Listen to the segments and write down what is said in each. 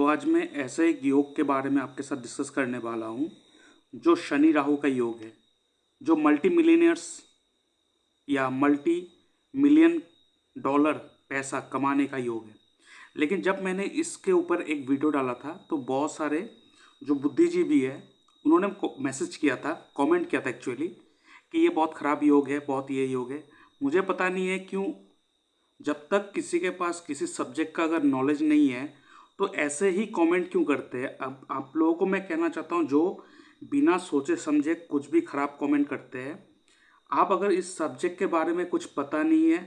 तो आज मैं ऐसे एक योग के बारे में आपके साथ डिस्कस करने वाला हूँ जो शनि राहु का योग है, जो मल्टी मिलियनियर्स या मल्टी मिलियन डॉलर पैसा कमाने का योग है। लेकिन जब मैंने इसके ऊपर एक वीडियो डाला था तो बहुत सारे जो बुद्धिजीवी है उन्होंने मैसेज किया था, कमेंट किया था एक्चुअली, कि ये बहुत ख़राब योग है, बहुत ये योग है। मुझे पता नहीं है क्यों, जब तक किसी के पास किसी सब्जेक्ट का अगर नॉलेज नहीं है तो ऐसे ही कमेंट क्यों करते हैं। अब आप लोगों को मैं कहना चाहता हूँ जो बिना सोचे समझे कुछ भी ख़राब कमेंट करते हैं, आप अगर इस सब्जेक्ट के बारे में कुछ पता नहीं है,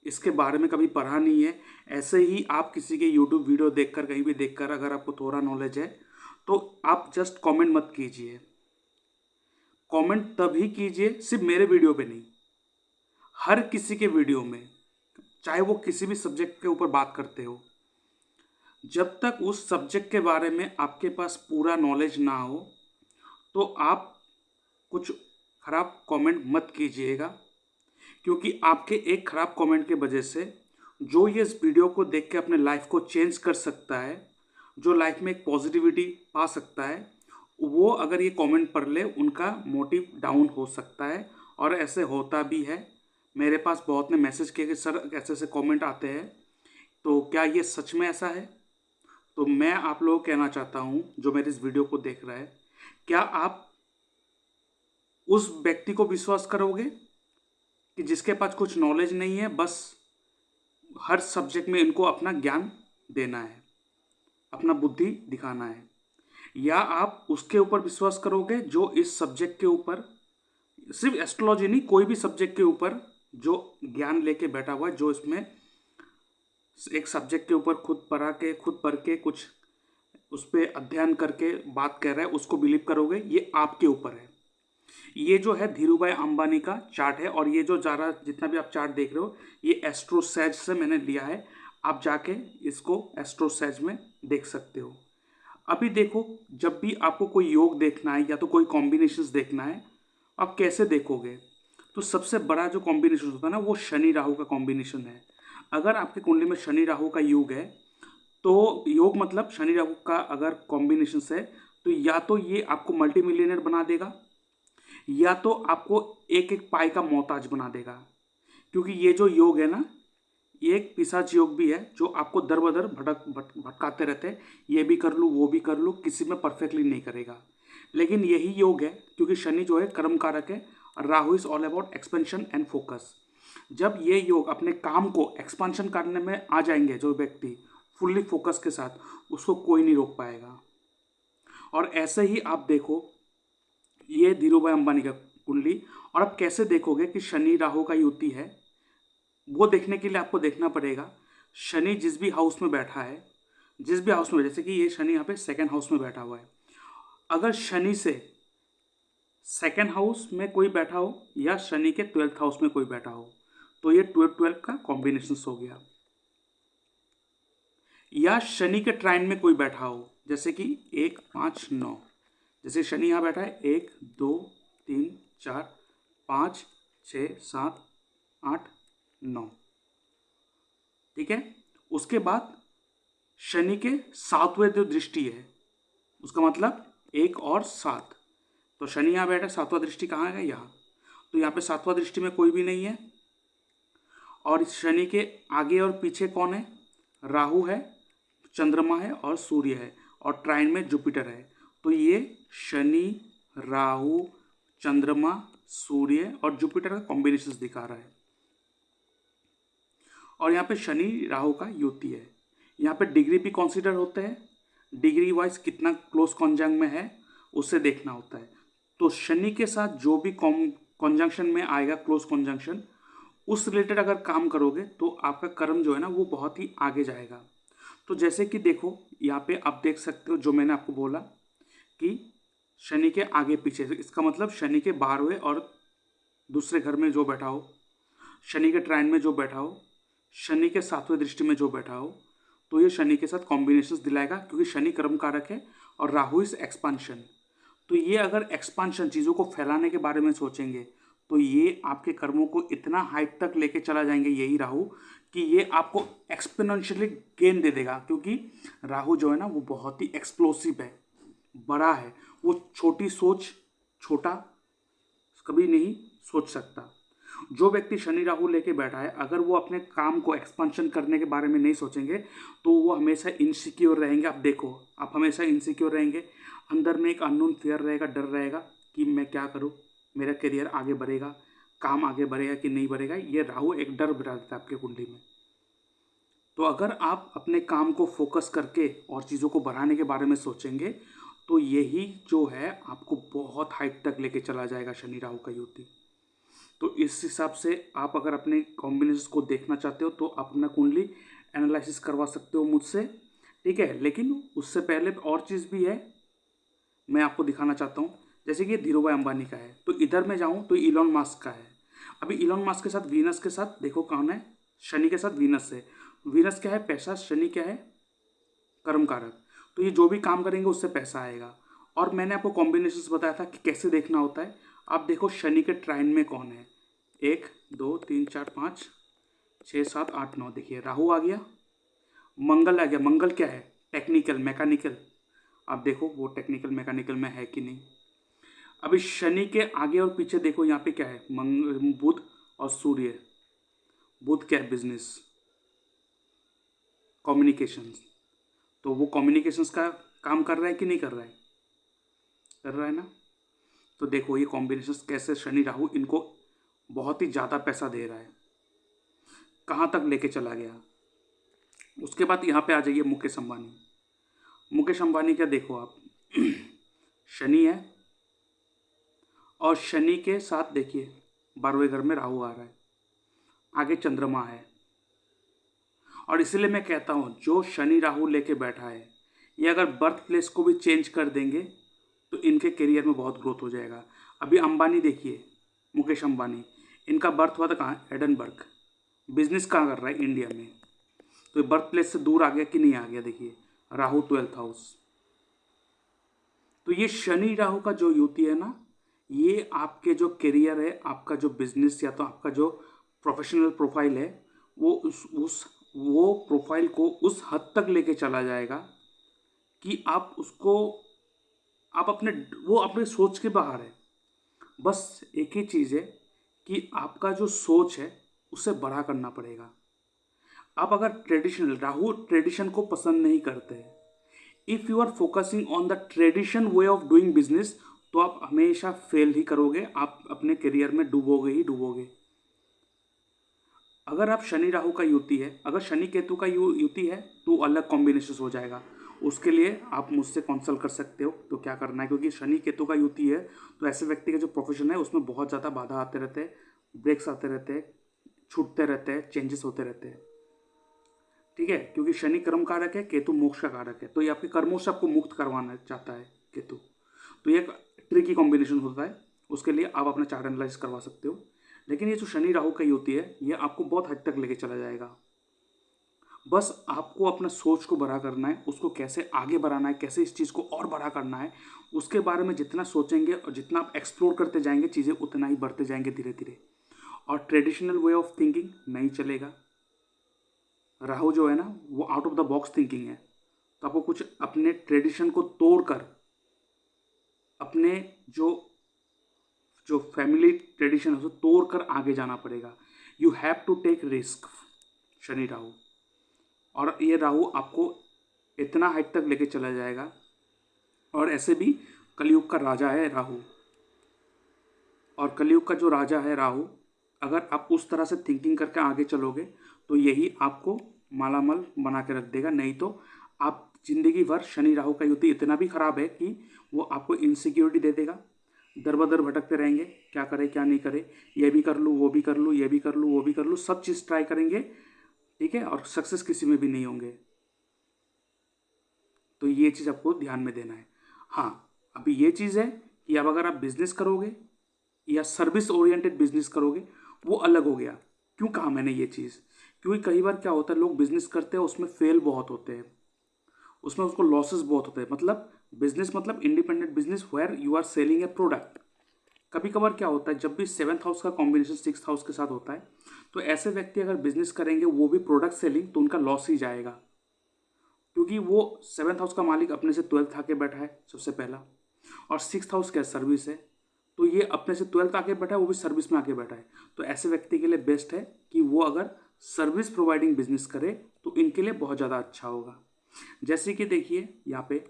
इसके बारे में कभी पढ़ा नहीं है, ऐसे ही आप किसी के यूट्यूब वीडियो देखकर कहीं भी देखकर अगर आपको थोड़ा नॉलेज है तो आप जस्ट कमेंट मत कीजिए। कमेंट तभी कीजिए, सिर्फ मेरे वीडियो पे नहीं, हर किसी के वीडियो में, चाहे वो किसी भी सब्जेक्ट के ऊपर बात करते हो। जब तक उस सब्जेक्ट के बारे में आपके पास पूरा नॉलेज ना हो तो आप कुछ खराब कमेंट मत कीजिएगा, क्योंकि आपके एक खराब कमेंट के वजह से जो ये इस वीडियो को देख के अपने लाइफ को चेंज कर सकता है, जो लाइफ में एक पॉजिटिविटी पा सकता है, वो अगर ये कमेंट पढ़ ले उनका मोटिव डाउन हो सकता है। और ऐसे होता भी है। मेरे पास बहुत ने मैसेज किए कि सर ऐसे ऐसे कमेंट आते हैं, तो क्या ये सच में ऐसा है? तो मैं आप लोगों को कहना चाहता हूँ जो मेरे इस वीडियो को देख रहा है, क्या आप उस व्यक्ति को विश्वास करोगे कि जिसके पास कुछ नॉलेज नहीं है, बस हर सब्जेक्ट में इनको अपना ज्ञान देना है, अपना बुद्धि दिखाना है? या आप उसके ऊपर विश्वास करोगे जो इस सब्जेक्ट के ऊपर, सिर्फ एस्ट्रोलॉजी नहीं, कोई भी सब्जेक्ट के ऊपर जो ज्ञान लेके बैठा हुआ है, जो इसमें एक सब्जेक्ट के ऊपर खुद पढ़ के कुछ उस पर अध्ययन करके बात कर रहा है, उसको बिलीव करोगे? ये आपके ऊपर है। ये जो है धीरूभाई अंबानी का चार्ट है, और ये जो जितना भी आप चार्ट देख रहे हो ये एस्ट्रोसैज से मैंने लिया है। आप जाके इसको एस्ट्रोसैज में देख सकते हो। अभी देखो, जब भी आपको कोई योग देखना है या तो कोई कॉम्बिनेशंस देखना है, आप कैसे देखोगे? तो सबसे बड़ा जो कॉम्बिनेशन होता है ना, वो शनि राहु का कॉम्बिनेशन है। अगर आपके कुंडली में शनि राहु का योग है, तो योग मतलब शनि राहु का अगर कॉम्बिनेशन है, तो या तो ये आपको मल्टी मिलियनर बना देगा, या तो आपको एक एक पाई का मोहताज बना देगा। क्योंकि ये जो योग है ना, ये एक पिशाच योग भी है जो आपको दर बदर भटकाते रहते हैं। ये भी कर लूँ, वो भी कर लूँ, किसी में परफेक्टली नहीं करेगा। लेकिन यही योग है, क्योंकि शनि जो है कर्म कारक है, Rahu is all about expansion and focus. जब ये योग अपने काम को एक्सपांशन करने में आ जाएंगे, जो व्यक्ति फुल्ली फोकस के साथ, उसको कोई नहीं रोक पाएगा। और ऐसे ही आप देखो, ये धीरूभाई अंबानी का कुंडली, और आप कैसे देखोगे कि शनि राहु का युति है? वो देखने के लिए आपको देखना पड़ेगा शनि जिस भी हाउस में बैठा है, जिस भी हाउस में, जैसे कि ये शनि यहाँ पे सेकंड हाउस में बैठा हुआ है, अगर शनि से सेकंड हाउस में कोई बैठा हो या शनि के 12th हाउस में कोई बैठा हो, तो ये 12-12 का कॉम्बिनेशन हो गया। या शनि के ट्राइन में कोई बैठा हो, जैसे कि 1, 5, 9, जैसे शनि यहाँ बैठा है 1, 2, 3, 4, 5, 6, 7, 8, 9, ठीक है। उसके बाद शनि के 7वें जो दृष्टि है, उसका मतलब 1 और 7, तो शनि यहाँ बैठा है, 7वां दृष्टि कहाँ है? यहाँ। तो यहाँ पे 7वां दृष्टि में कोई भी नहीं है। और शनि के आगे और पीछे कौन है? राहु है, चंद्रमा है और सूर्य है, और ट्राइन में जुपिटर है। तो ये शनि, राहु, चंद्रमा, सूर्य और जुपिटर का कॉम्बिनेशन दिखा रहा है। और यहाँ पे शनि राहु का युति है। यहाँ पे डिग्री भी कंसीडर होते हैं, डिग्री वाइज कितना क्लोज कॉन्जंक्शन में है उसे देखना होता है। तो शनि के साथ जो भी कॉन्जंक्शन में आएगा, क्लोज कॉन्जंक्शन, उस रिलेटेड अगर काम करोगे तो आपका कर्म जो है ना वो बहुत ही आगे जाएगा। तो जैसे कि देखो, यहाँ पे आप देख सकते हो जो मैंने आपको बोला कि शनि के आगे पीछे, इसका मतलब शनि के 12वें और दूसरे घर में जो बैठा हो, शनि के ट्राइन में जो बैठा हो, शनि के 7वें दृष्टि में जो बैठा हो, तो ये शनि के साथ कॉम्बिनेशन दिलाएगा, क्योंकि शनि कर्म कारक है और राहु इज एक्सपांशन। तो ये अगर एक्सपांशन, चीज़ों को फैलाने के बारे में सोचेंगे, तो ये आपके कर्मों को इतना हाइट तक लेके चला जाएंगे यही राहु कि ये आपको एक्सपोनेंशियली गेन दे देगा, क्योंकि राहु जो है ना वो बहुत ही एक्सप्लोसिव है, बड़ा है, वो छोटी सोच, छोटा कभी नहीं सोच सकता। जो व्यक्ति शनि राहु लेके बैठा है, अगर वो अपने काम को एक्सपेंशन करने के बारे में नहीं सोचेंगे तो वो हमेशा इनसिक्योर रहेंगे। आप देखो, आप हमेशा इनसिक्योर रहेंगे, अंदर में एक अननोन फियर रहेगा, डर रहेगा कि मैं क्या करूँ, मेरा करियर आगे बढ़ेगा, काम आगे बढ़ेगा कि नहीं बढ़ेगा। ये राहु एक डर बिठा देता है आपके कुंडली में। तो अगर आप अपने काम को फोकस करके और चीज़ों को बढ़ाने के बारे में सोचेंगे तो यही जो है आपको बहुत हाइट तक लेके चला जाएगा, शनि राहु का युति। तो इस हिसाब से आप अगर अपने कॉम्बिनेशन को देखना चाहते हो तो आप अपना कुंडली एनालिसिस करवा सकते हो मुझसे, ठीक है। लेकिन उससे पहले और चीज़ भी है, मैं आपको दिखाना चाहता हूँ। जैसे कि ये धीरू भाई अंबानी का है, तो इधर मैं जाऊँ तो इलॉन मस्क का है। अभी इलॉन मस्क के साथ वीनस के साथ देखो कौन है, शनि के साथ वीनस है। वीनस क्या है? पैसा। शनि क्या है? कर्म कारक। तो ये जो भी काम करेंगे उससे पैसा आएगा। और मैंने आपको कॉम्बिनेशंस बताया था कि कैसे देखना होता है। आप देखो शनि के ट्राइन में कौन है, 1 2 3 4 5 6 7 8 9, देखिए राहु आ गया, मंगल आ गया। मंगल क्या है? Technical, mechanical. आप देखो वो टेक्निकल मैकेनिकल में है कि नहीं। अभी शनि के आगे और पीछे देखो, यहाँ पे क्या है? बुध और सूर्य। बुध क्या है? Business, communications. तो वो कम्युनिकेशंस का काम कर रहा है कि नहीं कर रहा है? कर रहा है ना। तो देखो ये कॉम्बिनेशंस कैसे शनि राहु इनको बहुत ही ज़्यादा पैसा दे रहा है, कहाँ तक लेके चला गया। उसके बाद यहाँ पे आ जाइए मुकेश अंबानी। मुकेश अंबानी क्या देखो आप, शनि है और शनि के साथ देखिए 12वें घर में राहु आ रहा है, आगे चंद्रमा है। और इसीलिए मैं कहता हूँ जो शनि राहु लेके बैठा है, ये अगर बर्थ प्लेस को भी चेंज कर देंगे तो इनके करियर में बहुत ग्रोथ हो जाएगा। अभी अंबानी देखिए, मुकेश अंबानी, इनका बर्थ हुआ था कहाँ? एडनबर्ग। बिजनेस कहाँ कर रहा है? इंडिया में। तो ये बर्थ प्लेस से दूर आ गया कि नहीं आ गया? देखिए राहु 12th हाउस। तो ये शनि राहु का जो युति है ना, ये आपके जो करियर है, आपका जो बिजनेस या तो आपका जो प्रोफेशनल प्रोफाइल है, वो प्रोफाइल को उस हद तक लेके चला जाएगा कि आप उसको, आप अपने, वो अपने सोच के बाहर है। बस एक ही चीज़ है कि आपका जो सोच है उसे बड़ा करना पड़ेगा। आप अगर ट्रेडिशनल, राहु ट्रेडिशन को पसंद नहीं करते, if you are focusing on the tradition way of doing business, तो आप हमेशा फेल ही करोगे, आप अपने करियर में डूबोगे ही डूबोगे। अगर आप शनि राहु का युति है, अगर शनि केतु का युति है तो अलग कॉम्बिनेशन हो जाएगा। उसके लिए आप मुझसे कंसल्ट कर सकते हो तो क्या करना है, क्योंकि शनि केतु का युति है तो ऐसे व्यक्ति का जो प्रोफेशन है उसमें बहुत ज़्यादा बाधा आते रहते हैं, ब्रेक्स आते रहते हैं, छूटते रहते हैं, चेंजेस होते रहते हैं, ठीक है। क्योंकि शनि कर्म कारक है, केतु मोक्ष का कारक है, तो ये आपके कर्मों से आपको मुक्त करवाना चाहता है केतु। तो ये एक ट्रिकी कॉम्बिनेशन होता है, उसके लिए आप अपना चार्ट एनालाइज करवा सकते हो। लेकिन ये जो शनि राहु का युति है ये आपको बहुत हद तक लेके चला जाएगा। बस आपको अपना सोच को बड़ा करना है, उसको कैसे आगे बढ़ाना है, कैसे इस चीज़ को और बड़ा करना है, उसके बारे में जितना सोचेंगे और जितना आप एक्सप्लोर करते जाएंगे चीज़ें उतना ही बढ़ते जाएंगे धीरे धीरे। और ट्रेडिशनल वे ऑफ थिंकिंग नहीं चलेगा। राहु जो है ना वो out of the box thinking है, तो आपको कुछ अपने ट्रेडिशन को तोड़कर अपने जो जो फैमिली ट्रेडिशन है उसे तोड़कर आगे जाना पड़ेगा। You have to take risk, Shani Rahu. और ये राहु आपको इतना हाइट तक लेके चला जाएगा। और ऐसे भी कलयुग का राजा है राहु, और कलयुग का जो राजा है राहु, अगर आप उस तरह से थिंकिंग करके आगे चलोगे तो यही आपको मालामाल बना के रख देगा। नहीं तो आप जिंदगी भर, शनि राहु का युति इतना भी खराब है कि वो आपको इनसिक्योरिटी दे देगा, दर बदर भटकते रहेंगे, क्या करे क्या नहीं करे, ये भी कर लूँ वो भी कर लूँ, ये भी कर लूँ वो भी कर लूँ, सब चीज़ ट्राई करेंगे, ठीक है, और सक्सेस किसी में भी नहीं होंगे। तो ये चीज़ आपको ध्यान में देना है। हाँ, अभी ये चीज़ है कि अब अगर आप बिजनेस करोगे या सर्विस ओरिएंटेड बिजनेस करोगे वो अलग हो गया। क्यों कहा मैंने ये चीज़? क्योंकि कई बार क्या होता है, लोग बिजनेस करते हैं उसमें फेल बहुत होते हैं, उसमें उसको लॉसेस बहुत होते हैं। मतलब बिजनेस मतलब independent business where you are selling a product, कभी कभार क्या होता है, जब भी 7th हाउस का कॉम्बिनेशन 6th हाउस के साथ होता है, तो ऐसे व्यक्ति अगर बिजनेस करेंगे वो भी प्रोडक्ट सेलिंग, तो उनका लॉस ही जाएगा, क्योंकि वो 7th हाउस का मालिक अपने से 12th आके बैठा है सबसे पहला, और 6th हाउस क्या सर्विस है, तो ये अपने से 12th आके बैठा है, वो भी सर्विस में आके बैठा है। तो ऐसे व्यक्ति के लिए बेस्ट है कि वो अगर सर्विस प्रोवाइडिंग बिजनेस करे तो इनके लिए बहुत ज़्यादा अच्छा होगा। जैसे कि देखिए यहाँ पे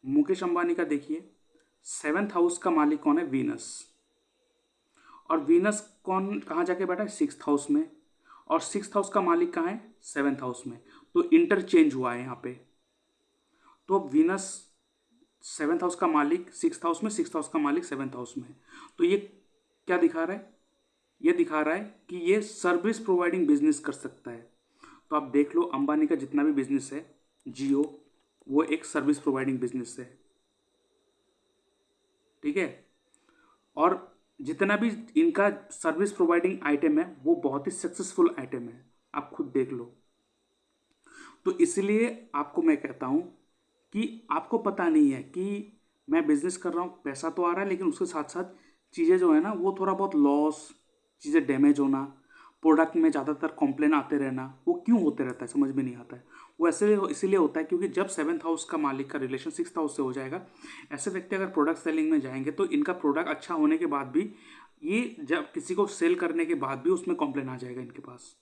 मुकेश अंबानी का देखिए 7th हाउस का मालिक कौन है, वीनस, और वीनस कौन कहाँ जाके बैठा है, 6th हाउस में, और 6th हाउस का मालिक कहाँ है, 7th हाउस में, तो इंटरचेंज हुआ है यहाँ पे। तो अब वीनस 7th हाउस का मालिक 6th हाउस में, 6th हाउस का मालिक 7th हाउस में, तो ये क्या दिखा रहा है, ये दिखा रहा है कि ये सर्विस प्रोवाइडिंग बिजनेस कर सकता है। तो आप देख लो अंबानी का जितना भी बिजनेस है, जियो, वो एक सर्विस प्रोवाइडिंग बिजनेस है, ठीक है, और जितना भी इनका सर्विस प्रोवाइडिंग आइटम है वो बहुत ही सक्सेसफुल आइटम है, आप खुद देख लो। तो इसलिए आपको मैं कहता हूँ कि आपको पता नहीं है कि मैं बिजनेस कर रहा हूँ, पैसा तो आ रहा है, लेकिन उसके साथ साथ चीज़ें जो है ना वो थोड़ा बहुत लॉस, चीज़ें डैमेज होना, प्रोडक्ट में ज़्यादातर कंप्लेन आते रहना, वो क्यों होते रहता है समझ में नहीं आता है। वो ऐसे इसीलिए होता है क्योंकि जब 7th हाउस का मालिक का रिलेशन 6th हाउस से हो जाएगा, ऐसे व्यक्ति अगर प्रोडक्ट सेलिंग में जाएंगे तो इनका प्रोडक्ट अच्छा होने के बाद भी, ये जब किसी को सेल करने के बाद भी उसमें कंप्लेन आ जाएगा इनके पास,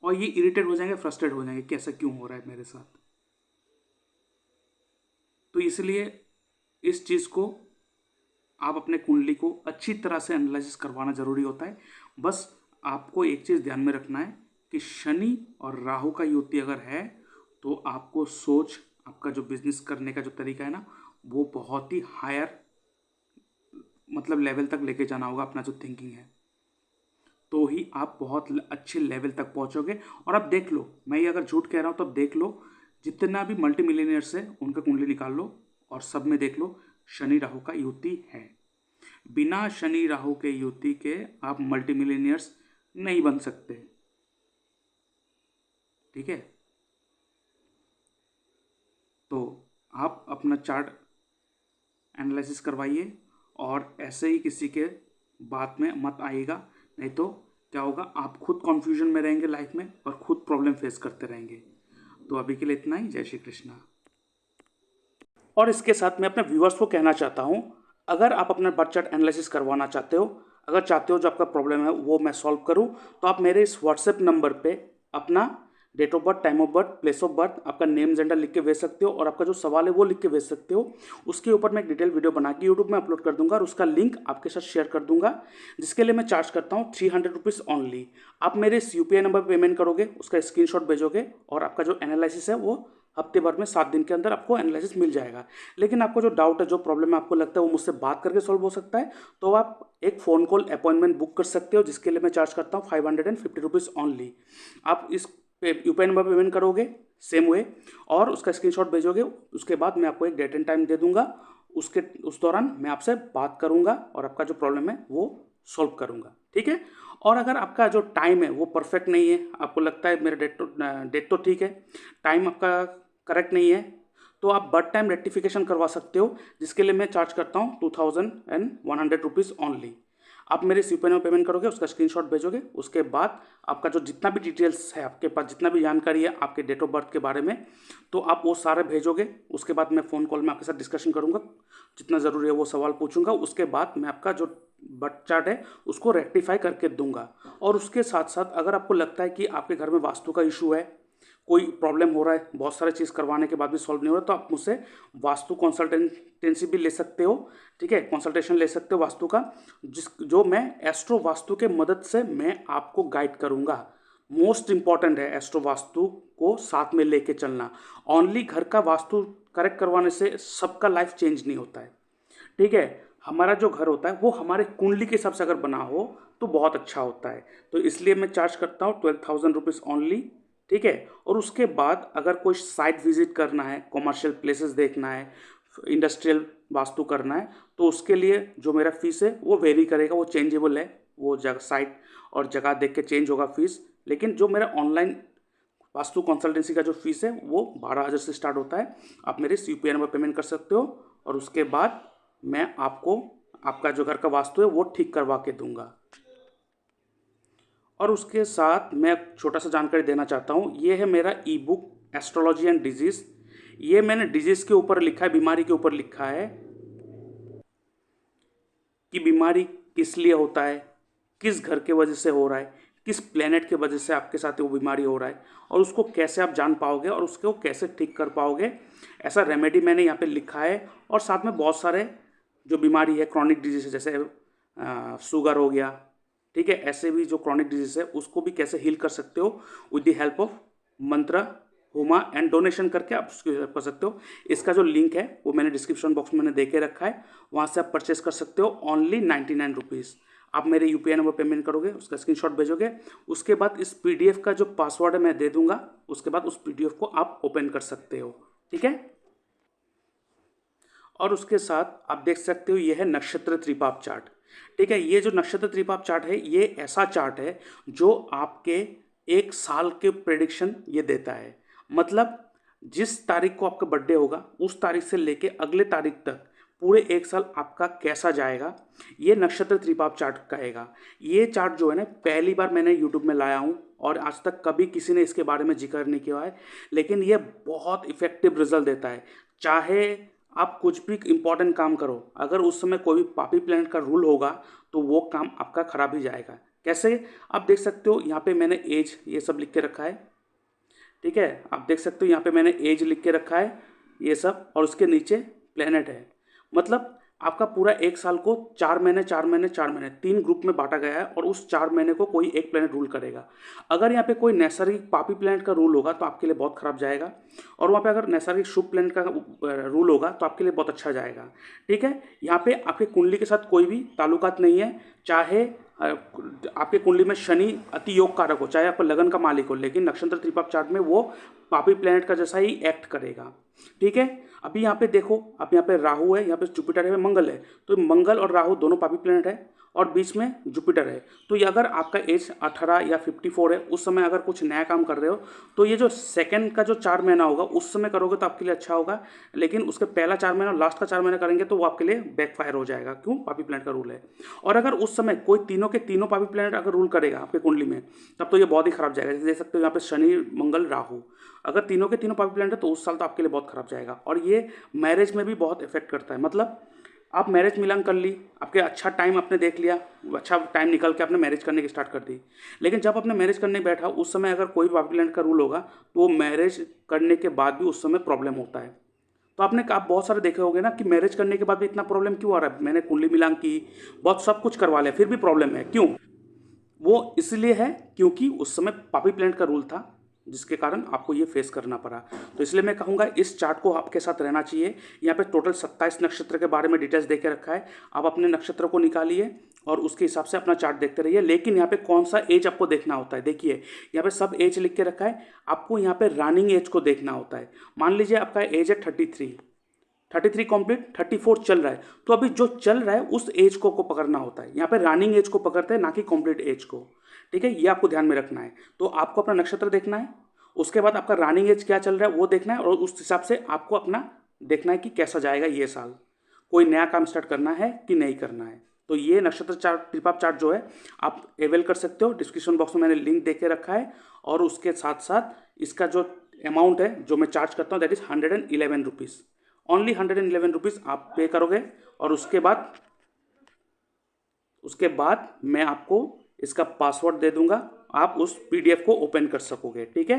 और ये इरिटेट हो जाएंगे, फ्रस्ट्रेट हो जाएंगे कि ऐसा क्यों हो रहा है मेरे साथ। तो इसलिए इस चीज़ को आप अपने कुंडली को अच्छी तरह से एनालिसिस करवाना ज़रूरी होता है। बस आपको एक चीज़ ध्यान में रखना है कि शनि और राहु का युति अगर है तो आपको सोच, आपका जो बिजनेस करने का जो तरीका है ना, वो बहुत ही हायर मतलब लेवल तक लेके जाना होगा अपना जो थिंकिंग है, तो ही आप बहुत अच्छे लेवल तक पहुंचोगे। और अब देख लो, मैं ये अगर झूठ कह रहा हूँ तो अब देख लो, जितना भी मल्टी मिलियनियर्स है उनका कुंडली निकाल लो और सब में देख लो शनि राहु का युति है। बिना शनि राहु के युति के आप मल्टी मिलियनियर्स नहीं बन सकते, ठीक है। तो आप अपना चार्ट एनालिसिस करवाइए और ऐसे ही किसी के बात में मत आइएगा, नहीं तो क्या होगा, आप खुद कन्फ्यूजन में रहेंगे लाइफ में और खुद प्रॉब्लम फेस करते रहेंगे। तो अभी के लिए इतना ही। जय श्री कृष्णा। और इसके साथ मैं अपने व्यूअर्स को कहना चाहता हूँ, अगर आप अपना बर्थ चार्ट एनालिसिस करवाना चाहते हो, अगर चाहते हो जो आपका प्रॉब्लम है वो मैं सॉल्व करूँ, तो आप मेरे इस व्हाट्सएप नंबर पे अपना date of birth, time of birth, place of birth, आपका नेम जेंडर लिख के भेज सकते हो, और आपका जो सवाल है वो लिख के भेज सकते हो। उसके ऊपर मैं एक डिटेल वीडियो बना के यूट्यूब में अपलोड कर दूंगा और उसका लिंक आपके साथ शेयर कर दूंगा, जिसके लिए मैं चार्ज करता हूँ 300 रुपीज़ ओनली। आप मेरे इस UPI नंबर पर पेमेंट करोगे, उसका स्क्रीनशॉट भेजोगे, और आपका जो एनालिसिस है वो हफ्ते भर में 7 दिन के अंदर आपको एनालिसिस मिल जाएगा। लेकिन आपको जो डाउट है, जो प्रॉब्लम है, आपको लगता है वो मुझसे बात करके सॉल्व हो सकता है, तो आप एक फ़ोन कॉल अपॉइंटमेंट बुक कर सकते हो, जिसके लिए मैं चार्ज करता हूँ 550 रुपीज़ ओनली। आप इस UPI नंबर पर पेमेंट करोगे सेम वे, और उसका स्क्रीनशॉट भेजोगे, उसके बाद मैं आपको एक डेट एंड टाइम दे दूंगा, उस दौरान मैं आपसे बात करूंगा और आपका जो प्रॉब्लम है वो सॉल्व करूंगा, ठीक है। और अगर आपका जो टाइम है वो परफेक्ट नहीं है, आपको लगता है मेरा डेट तो ठीक है, टाइम आपका करेक्ट नहीं है, तो आप बर्थ टाइम रेक्टिफिकेशन करवा सकते हो, जिसके लिए मैं चार्ज करता हूँ 2100 रुपीज़ ओनली। आप मेरे UPI में पेमेंट करोगे, उसका स्क्रीनशॉट भेजोगे, उसके बाद आपका जो जितना भी डिटेल्स है, आपके पास जितना भी जानकारी है आपके डेट ऑफ बर्थ के बारे में, तो आप वो सारे भेजोगे। उसके बाद मैं फ़ोन कॉल में आपके साथ डिस्कशन करूँगा, जितना ज़रूरी है वो सवाल पूछूंगा, उसके बाद मैं आपका जो बर्थ चार्ट है उसको रेक्टिफाई करके दूंगा। और उसके साथ साथ अगर आपको लगता है कि आपके घर में वास्तु का इशू है, कोई प्रॉब्लम हो रहा है, बहुत सारे चीज़ करवाने के बाद भी सॉल्व नहीं हो रहा, तो आप मुझसे वास्तु कंसल्टेंसी भी ले सकते हो, ठीक है, कंसल्टेशन ले सकते हो वास्तु का, जो मैं एस्ट्रो वास्तु के मदद से मैं आपको गाइड करूंगा। मोस्ट इंपॉर्टेंट है एस्ट्रो वास्तु को साथ में लेके चलना। ओनली घर का वास्तु करेक्ट करवाने से सबका लाइफ चेंज नहीं होता है, ठीक है। हमारा जो घर होता है वो हमारे कुंडली के हिसाब से अगर बना हो तो बहुत अच्छा होता है। तो इसलिए मैं चार्ज करता हूँ 12,000 रुपीज़ ओनली, ठीक है। और उसके बाद अगर कोई साइट विजिट करना है, कॉमर्शियल प्लेसेस देखना है, इंडस्ट्रियल वास्तु करना है, तो उसके लिए जो मेरा फीस है वो वेरी करेगा, वो चेंजेबल है, वो जगह साइट और जगह देख के चेंज होगा फीस। लेकिन जो मेरा ऑनलाइन वास्तु कंसल्टेंसी का जो फीस है वो 12,000 से स्टार्ट होता है। आप मेरे UPI नंबर पेमेंट कर सकते हो, और उसके बाद मैं आपको आपका जो घर का वास्तु है वो ठीक करवा के दूंगा। और उसके साथ मैं छोटा सा जानकारी देना चाहता हूँ, ये है मेरा ई बुक एस्ट्रोलॉजी एंड डिजीज़। ये मैंने डिजीज़ के ऊपर लिखा है, बीमारी के ऊपर लिखा है कि बीमारी किस लिए होता है, किस घर के वजह से हो रहा है, किस प्लेनेट के वजह से आपके साथ वो बीमारी हो रहा है, और उसको कैसे आप जान पाओगे और उसको कैसे ठीक कर पाओगे, ऐसा रेमेडी मैंने यहाँ पे लिखा है। और साथ में बहुत सारे जो बीमारी है, क्रॉनिक डिजीज है, जैसे शुगर हो गया, ठीक है, ऐसे भी जो क्रॉनिक डिजीज है उसको भी कैसे हील कर सकते हो विद द हेल्प ऑफ मंत्र, हुमा एंड डोनेशन करके आप उसकी हेल्प कर सकते हो। इसका जो लिंक है वो मैंने डिस्क्रिप्शन बॉक्स में मैंने दे के रखा है, वहाँ से आप परचेस कर सकते हो ओनली 99 रुपीज़। आप मेरे यूपीआई नंबर पेमेंट करोगे, उसका स्क्रीनशॉट भेजोगे, उसके बाद इस पीडीएफ का जो पासवर्ड है मैं दे दूंगा, उसके बाद उस पीडीएफ को आप ओपन कर सकते हो, ठीक है। और उसके साथ आप देख सकते हो ये है नक्षत्र त्रिपाप चार्ट, ठीक है। ये जो नक्षत्र त्रिपाप चार्ट है ये ऐसा चार्ट है जो आपके एक साल के प्रेडिक्शन ये देता है। मतलब जिस तारीख को आपका बर्थडे होगा उस तारीख से लेके अगले तारीख तक पूरे एक साल आपका कैसा जाएगा, ये नक्षत्र त्रिपाप चार्ट कहेगा। ये चार्ट जो है ना पहली बार मैंने यूट्यूब में लाया हूँ और आज तक कभी किसी ने इसके बारे में जिक्र नहीं किया है, लेकिन ये बहुत इफेक्टिव रिजल्ट देता है। चाहे आप कुछ भी इंपॉर्टेंट काम करो, अगर उस समय कोई भी पापी प्लैनेट का रूल होगा तो वो काम आपका खराब ही जाएगा। कैसे, आप देख सकते हो यहाँ पे मैंने एज ये सब लिख के रखा है, ठीक है। आप देख सकते हो यहाँ पे मैंने एज लिख के रखा है ये सब, और उसके नीचे प्लेनेट है। मतलब आपका पूरा एक साल को 4 महीने 4 महीने 4 महीने 3 ग्रुप में बांटा गया है, और उस 4 महीने को कोई एक प्लेनेट रूल करेगा। अगर यहाँ पे कोई नैसर्गिक पापी प्लेनेट का रूल होगा तो आपके लिए बहुत खराब जाएगा, और वहाँ पे अगर नैसर्गिक शुभ प्लेनेट का रूल होगा तो आपके लिए बहुत अच्छा जाएगा, ठीक है। यहाँ पे आपके कुंडली के साथ कोई भी ताल्लुकात नहीं है, चाहे आपके कुंडली में शनि अति योग कारक हो, चाहे आपका लगन का मालिक हो, लेकिन नक्षत्र त्रिपाप चार्ट में वो पापी प्लेनेट का जैसा ही एक्ट करेगा, ठीक है। अभी यहाँ पे देखो, अब यहाँ पे राहु है, यहाँ पे जुपिटर है, मंगल है, तो मंगल और राहु दोनों पापी प्लेनेट है और बीच में जुपिटर है। तो ये अगर आपका एज 18 या 54 है, उस समय अगर कुछ नया काम कर रहे हो तो ये जो सेकंड का जो 4 महीना होगा उस समय करोगे तो आपके लिए अच्छा होगा, लेकिन उसके पहला 4 महीना और लास्ट का 4 महीना करेंगे तो वो आपके लिए बैकफायर हो जाएगा। क्यों, पापी प्लेनेट का रूल है। और अगर उस समय कोई तीनों के तीनों पापी प्लेनेट अगर रूल करेगा आपके कुंडली में, तब तो ये बहुत ही खराब जाएगा। जैसे देख सकते हो यहाँ पे शनि मंगल राहु, अगर तीनों के तीनों पापी प्लेनेट है तो उस साल तो आपके लिए बहुत खराब जाएगा। और ये मैरिज में भी बहुत इफेक्ट करता है। मतलब आप मैरिज मिलन कर ली, आपके अच्छा टाइम आपने देख लिया, अच्छा टाइम निकल के आपने मैरिज करने की स्टार्ट कर दी, लेकिन जब आपने मैरिज करने बैठा उस समय अगर कोई पापी प्लेनेट का रूल होगा तो वो मैरिज करने के बाद भी उस समय प्रॉब्लम होता है। तो आप बहुत सारे देखे होंगे ना कि मैरिज करने के बाद भी इतना प्रॉब्लम क्यों आ रहा है, मैंने कुंडली मिलान की, बहुत सब कुछ करवा लिया, फिर भी प्रॉब्लम है। क्यों, वो इसलिए है क्योंकि उस समय पापी प्लेनेट का रूल था, जिसके कारण आपको ये फेस करना पड़ा। तो इसलिए मैं कहूँगा इस चार्ट को आपके साथ रहना चाहिए। यहाँ पे टोटल 27 नक्षत्र के बारे में डिटेल्स दे के रखा है, आप अपने नक्षत्र को निकालिए और उसके हिसाब से अपना चार्ट देखते रहिए। लेकिन यहाँ पे कौन सा एज आपको देखना होता है, देखिए यहाँ पे सब एज लिख के रखा है, आपको यहाँ पे रनिंग एज को देखना होता है। मान लीजिए आपका एज है 33 कंप्लीट, 34 चल रहा है, तो अभी जो चल रहा है उस एज को पकड़ना होता है। यहाँ पे रनिंग एज को पकड़ते हैं, ना कि कंप्लीट एज को, ठीक है। ये आपको ध्यान में रखना है। तो आपको अपना नक्षत्र देखना है, उसके बाद आपका रनिंग एज क्या चल रहा है वो देखना है, और उस हिसाब से आपको अपना देखना है कि कैसा जाएगा ये साल, कोई नया काम स्टार्ट करना है कि नहीं करना है। तो ये नक्षत्र चार्ट, त्रिपाप चार्ट जो है आप अवेल कर सकते हो। डिस्क्रिप्शन बॉक्स में मैंने लिंक दे के रखा है, और उसके साथ साथ इसका जो अमाउंट है जो मैं चार्ज करता हूँ that is 111 rupees, only 111 rupees आप पे करोगे। और उसके बाद मैं आपको इसका पासवर्ड दे दूंगा, आप उस पीडीएफ को ओपन कर सकोगे, ठीक है।